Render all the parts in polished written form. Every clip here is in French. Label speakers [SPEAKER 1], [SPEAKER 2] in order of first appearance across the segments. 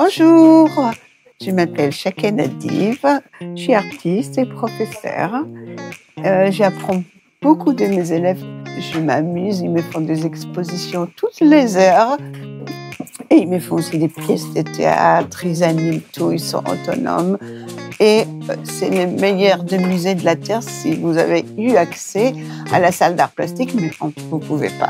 [SPEAKER 1] Bonjour, je m'appelle Chaked Adiv, je suis artiste et professeure. J'apprends beaucoup de mes élèves, je m'amuse, ils me font des expositions toutes les heures. Et ils me font aussi des pièces de théâtre, ils animent tout, ils sont autonomes. Et c'est le meilleur des musées de la Terre si vous avez eu accès à la salle d'art plastique, mais vous ne pouvez pas.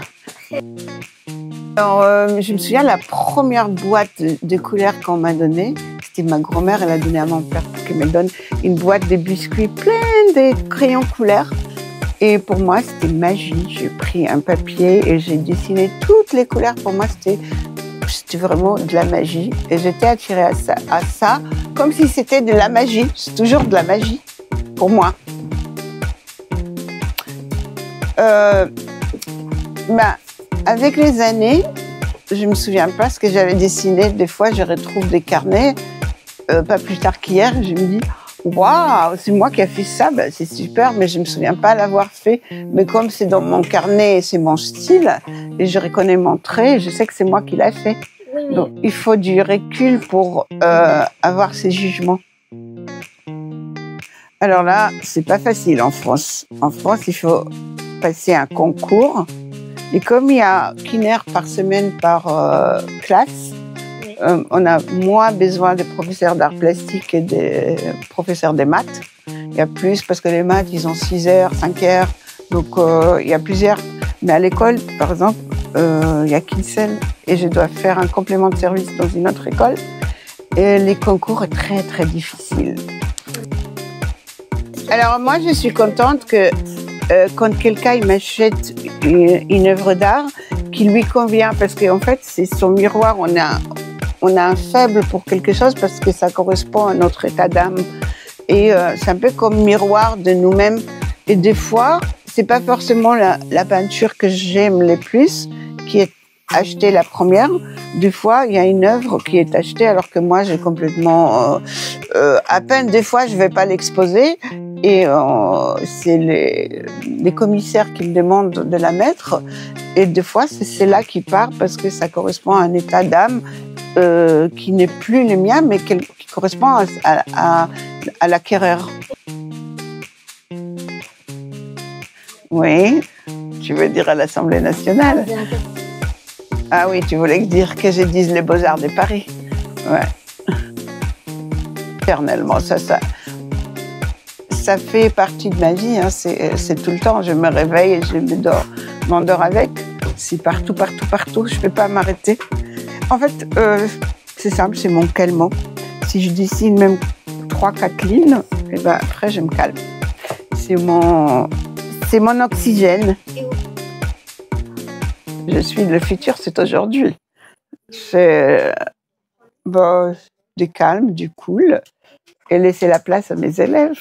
[SPEAKER 1] Alors, je me souviens, la première boîte de couleurs qu'on m'a donnée, c'était ma grand-mère, elle a donné à mon père pour qu'il me donne une boîte de biscuits pleine de crayons couleurs. Et pour moi, c'était magie. J'ai pris un papier et j'ai dessiné toutes les couleurs. Pour moi, c'était vraiment de la magie. Et j'étais attirée à ça, comme si c'était de la magie. C'est toujours de la magie, pour moi. Avec les années, je me souviens pas ce que j'avais dessiné. Des fois, je retrouve des carnets, pas plus tard qu'hier, je me dis « Waouh, c'est moi qui ai fait ça, ben, c'est super, mais je me souviens pas l'avoir fait. » Mais comme c'est dans mon carnet, c'est mon style, et je reconnais mon trait, je sais que c'est moi qui l'ai fait. Oui. Donc, il faut du recul pour avoir ces jugements. Alors là, c'est pas facile en France. En France, il faut passer un concours. Et comme il y a qu'une heure par semaine par classe, on a moins besoin de professeurs d'art plastique et de professeurs de maths. Il y a plus parce que les maths, ils ont 6 heures, 5 heures. Donc, il y a plusieurs. Mais à l'école, par exemple, il n'y a qu'une seule. Et je dois faire un complément de service dans une autre école. Et les concours sont très, très difficiles. Alors, moi, je suis contente que quand quelqu'un m'achète une œuvre d'art qui lui convient, parce qu'en fait, c'est son miroir, on a un faible pour quelque chose parce que ça correspond à notre état d'âme. Et c'est un peu comme miroir de nous-mêmes. Et des fois, c'est pas forcément la peinture que j'aime le plus qui est achetée la première. Des fois, il y a une œuvre qui est achetée alors que moi, j'ai complètement... à peine, des fois, je vais pas l'exposer. Et c'est les commissaires qui me demandent de la mettre. Et des fois, c'est celle-là qui part parce que ça correspond à un état d'âme qui n'est plus le mien, mais qui correspond à l'acquéreur. Oui, tu veux dire à l'Assemblée nationale? Ah oui, tu voulais dire que je dise les Beaux-Arts de Paris. Ouais. Éternellement, ça fait partie de ma vie, hein. C'est tout le temps. Je me réveille et je m'endors avec. C'est partout, partout, partout. Je ne peux pas m'arrêter. En fait, c'est simple, c'est mon calmant. Si je dessine même 3-4 lignes, et ben après, je me calme. C'est mon oxygène. Je suis le futur, c'est aujourd'hui. C'est du calme, du cool, et laisser la place à mes élèves.